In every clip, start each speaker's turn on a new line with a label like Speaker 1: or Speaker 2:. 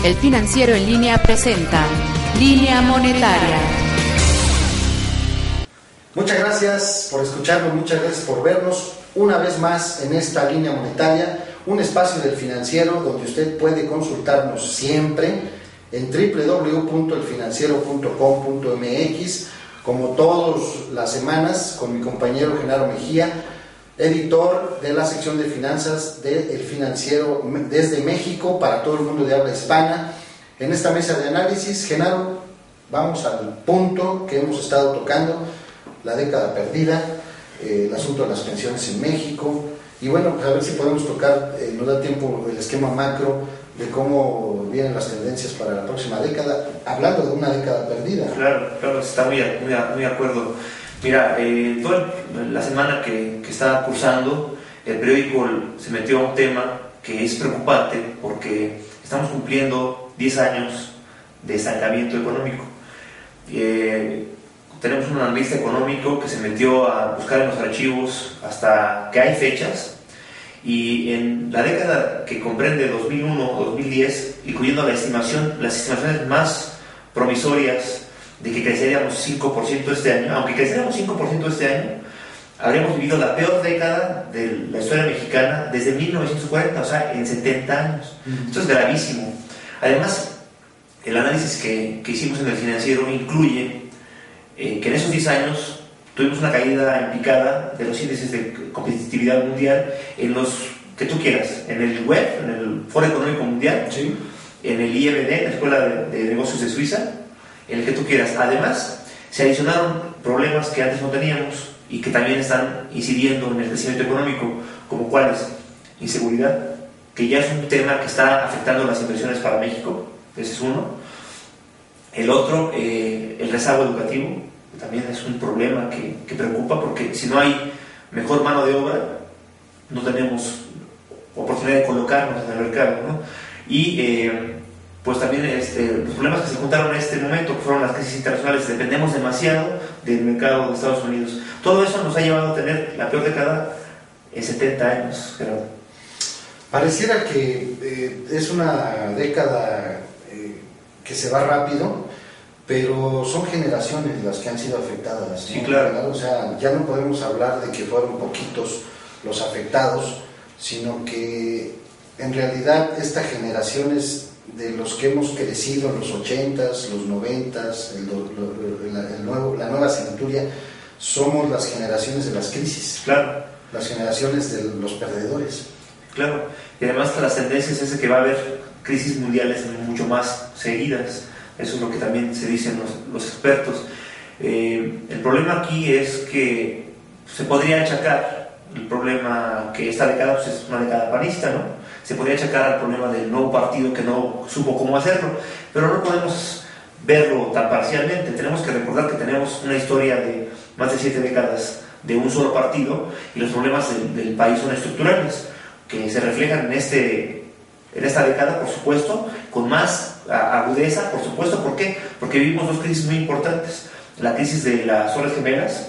Speaker 1: El Financiero en Línea presenta Línea Monetaria.
Speaker 2: Muchas gracias por escucharnos, muchas gracias por vernos una vez más en esta Línea Monetaria, un espacio del Financiero donde usted puede consultarnos siempre en www.elfinanciero.com.mx, como todas las semanas, con mi compañero Genaro Mejía, editor de la sección de finanzas de El Financiero desde México para todo el mundo de habla hispana. En esta mesa de análisis, Genaro, vamos al punto que hemos estado tocando, la década perdida, el asunto de las pensiones en México, y bueno, pues a ver si podemos tocar, nos da tiempo, el esquema macro de cómo vienen las tendencias para la próxima década, hablando de una década perdida.
Speaker 3: Claro, está muy de acuerdo. Mira, toda la semana que está cursando, el periódico se metió a un tema que es preocupante porque estamos cumpliendo 10 años de estancamiento económico. Tenemos un analista económico que se metió a buscar en los archivos hasta que hay fechas, y en la década que comprende 2001-2010, incluyendo las estimaciones más promisorias de que creceríamos 5% este año, aunque creciéramos 5% este año, habríamos vivido la peor década de la historia mexicana desde 1940, o sea, en 70 años. Esto es gravísimo. Además, el análisis que hicimos en El Financiero incluye que en esos 10 años tuvimos una caída en picada de los índices de competitividad mundial en los que tú quieras, en el WEF, en el Foro Económico Mundial,
Speaker 2: sí,
Speaker 3: en el IBD, la Escuela de Negocios de Suiza, en el que tú quieras. Además, se adicionaron problemas que antes no teníamos y que también están incidiendo en el crecimiento económico, como cuáles: inseguridad, que ya es un tema que está afectando las inversiones para México, ese es uno. El otro, el rezago educativo, que también es un problema que preocupa, porque si no hay mejor mano de obra, no tenemos oportunidad de colocarnos en el mercado, ¿no? Y pues también los problemas que se juntaron en este momento, que fueron las crisis internacionales. Dependemos demasiado del mercado de Estados Unidos. Todo eso nos ha llevado a tener la peor década en 70 años, Gerardo.
Speaker 2: Pareciera que es una década que se va rápido, pero son generaciones las que han sido afectadas, ¿no?
Speaker 3: Sí, claro.
Speaker 2: O sea, ya no podemos hablar de que fueron poquitos los afectados, sino que en realidad estas generaciones de los que hemos crecido en los 80s, los 90s, la nueva centuria, somos las generaciones de las crisis,
Speaker 3: claro,
Speaker 2: las generaciones de los perdedores.
Speaker 3: Claro, y además las tendencias es que va a haber crisis mundiales mucho más seguidas. Eso es lo que también se dicen los expertos. El problema aquí es que se podría achacar el problema que esta década pues es una década panista, ¿no? Se podría achacar al problema del nuevo partido que no supo cómo hacerlo, pero no podemos verlo tan parcialmente. Tenemos que recordar que tenemos una historia de más de 7 décadas de un solo partido, y los problemas del país son estructurales, que se reflejan en esta década, por supuesto, con más agudeza, por supuesto. ¿Por qué? Porque vivimos dos crisis muy importantes: la crisis de las Torres Gemelas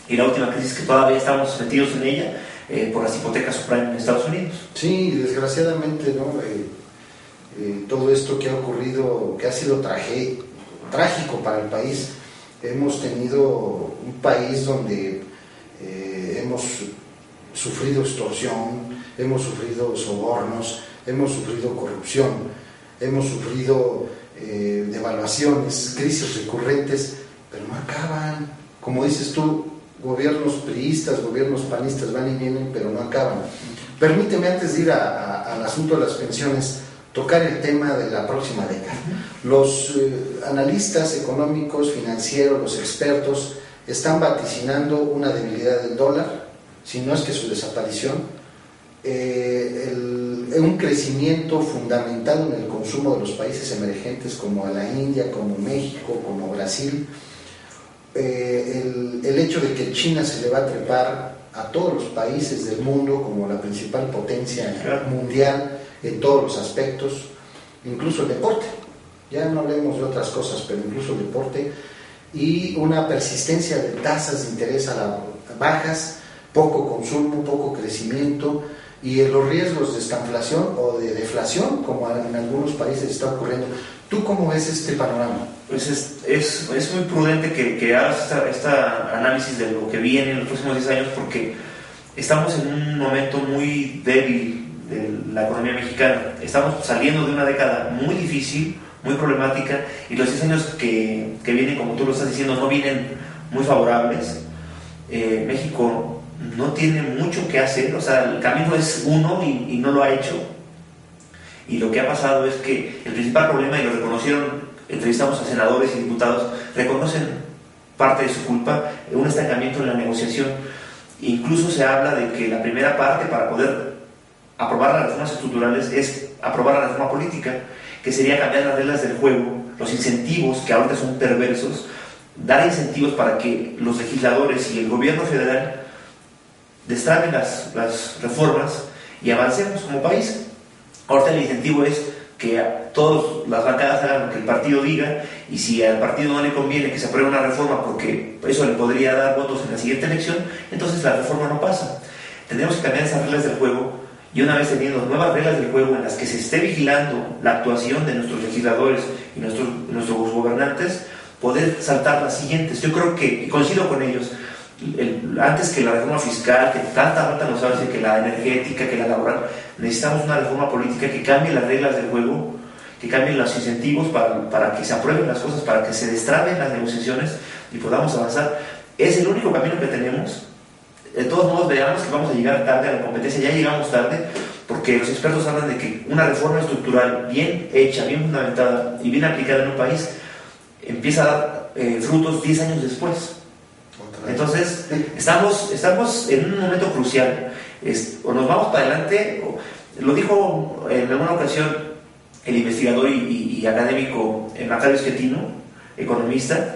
Speaker 3: y la última crisis que todavía estamos metidos en ella, por las hipotecas subprime en Estados Unidos.
Speaker 2: Sí, desgraciadamente, ¿no? Todo esto que ha ocurrido, que ha sido trágico para el país. Hemos tenido un país donde hemos sufrido extorsión, hemos sufrido sobornos, hemos sufrido corrupción, hemos sufrido devaluaciones, crisis recurrentes, pero no acaban. Como dices tú, gobiernos priistas, gobiernos panistas van y vienen, pero no acaban. Permíteme, antes de ir al asunto de las pensiones, tocar el tema de la próxima década. Los analistas económicos, financieros, los expertos están vaticinando una debilidad del dólar, si no es que su desaparición, un crecimiento fundamentado en el consumo de los países emergentes como la India, como México, como Brasil, el hecho de que China se le va a trepar a todos los países del mundo como la principal potencia mundial en todos los aspectos, incluso el deporte, ya no hablemos de otras cosas, pero incluso el deporte, y una persistencia de tasas de interés bajas, poco consumo, poco crecimiento, y los riesgos de estanflación o de deflación, como en algunos países está ocurriendo. ¿Tú cómo ves este panorama?
Speaker 3: Pues es muy prudente que hagas esta análisis de lo que viene en los próximos 10 años, porque estamos en un momento muy débil de la economía mexicana. Estamos saliendo de una década muy difícil, muy problemática, y los 10 años que vienen, como tú lo estás diciendo, no vienen muy favorables. México no tiene mucho que hacer, o sea, el camino es uno y no lo ha hecho. Y lo que ha pasado es que el principal problema, y lo reconocieron, entrevistamos a senadores y diputados, reconocen parte de su culpa, un estancamiento en la negociación. Incluso se habla de que la primera parte para poder aprobar las reformas estructurales es aprobar la reforma política, que sería cambiar las reglas del juego, los incentivos, que ahorita son perversos, dar incentivos para que los legisladores y el gobierno federal destraben las reformas y avancemos como país. Ahorita el incentivo es que todas las bancadas hagan lo que el partido diga, y si al partido no le conviene que se apruebe una reforma porque eso le podría dar votos en la siguiente elección, entonces la reforma no pasa. Tenemos que cambiar esas reglas del juego, y una vez teniendo nuevas reglas del juego en las que se esté vigilando la actuación de nuestros legisladores y nuestros gobernantes, poder saltar las siguientes. Yo creo que, y coincido con ellos, antes que la reforma fiscal, que tanta falta nos hace, que la energética, que la laboral, necesitamos una reforma política que cambie las reglas del juego, que cambie los incentivos para que se aprueben las cosas, para que se destraben las negociaciones y podamos avanzar. Es el único camino que tenemos. De todos modos, veamos que vamos a llegar tarde a la competencia. Ya llegamos tarde, porque los expertos hablan de que una reforma estructural bien hecha, bien fundamentada y bien aplicada en un país empieza a dar frutos 10 años después. Entonces, estamos en un momento crucial. O nos vamos para adelante, lo dijo en alguna ocasión el investigador y académico Macario Schettino, economista.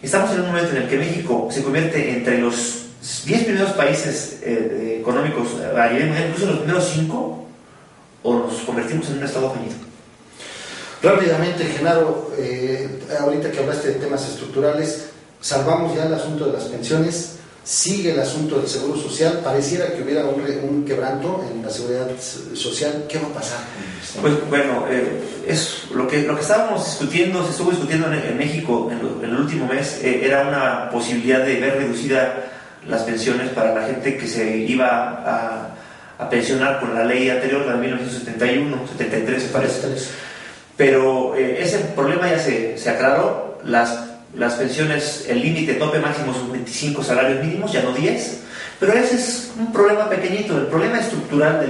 Speaker 3: Estamos en un momento en el que México se convierte entre los 10 primeros países económicos a nivel mundial, incluso en los primeros 5, o nos convertimos en un estado fallido.
Speaker 2: Rápidamente, Genaro, ahorita que hablaste de temas estructurales, salvamos ya el asunto de las pensiones, sigue el asunto del seguro social, pareciera que hubiera un quebranto en la seguridad social. ¿Qué va a pasar?
Speaker 3: Pues bueno, es lo que estábamos discutiendo, se estuvo discutiendo en México en el último mes, era una posibilidad de ver reducida las pensiones para la gente que se iba a pensionar con la ley anterior, la de 1971, 73 se parece. Pero ese problema ya se aclaró. Las pensiones, el límite tope máximo son 25 salarios mínimos, ya no 10, pero ese es un problema pequeñito. El problema estructural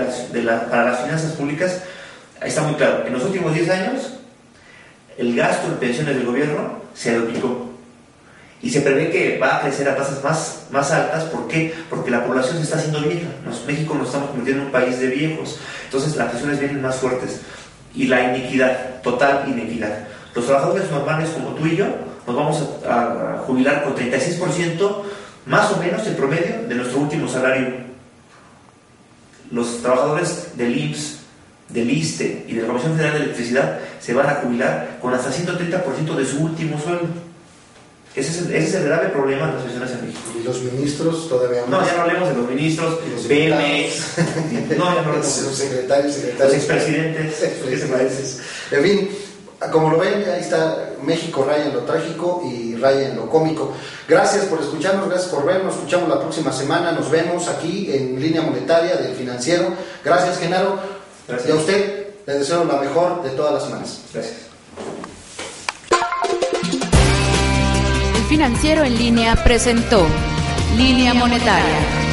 Speaker 3: para las finanzas públicas está muy claro. En los últimos 10 años, el gasto en pensiones del gobierno se duplicó, y se prevé que va a crecer a tasas más altas. ¿Por qué? Porque la población se está haciendo vieja. México nos estamos convirtiendo en un país de viejos, entonces las pensiones vienen más fuertes, y la inequidad, total inequidad. Los trabajadores normales como tú y yo nos vamos a jubilar con 36%, más o menos el promedio de nuestro último salario. Los trabajadores del IMSS, del ISSSTE y de la Comisión Federal de Electricidad se van a jubilar con hasta 130% de su último sueldo. Ese es el grave problema de las pensiones en México.
Speaker 2: ¿Y los ministros todavía más?
Speaker 3: No, ya no hablemos de los ministros, Pemex, no, ya no hablemos de
Speaker 2: los secretarios,
Speaker 3: los expresidentes.
Speaker 2: ¿Qué te parece? En fin, como lo ven, ahí está México, raya en lo trágico y raya en lo cómico. Gracias por escucharnos, gracias por vernos. Nos escuchamos la próxima semana. Nos vemos aquí en Línea Monetaria del Financiero. Gracias, Genaro.
Speaker 3: Gracias.
Speaker 2: Y a usted le deseo la mejor de todas las semanas.
Speaker 3: Gracias.
Speaker 1: El Financiero en Línea presentó Línea Monetaria.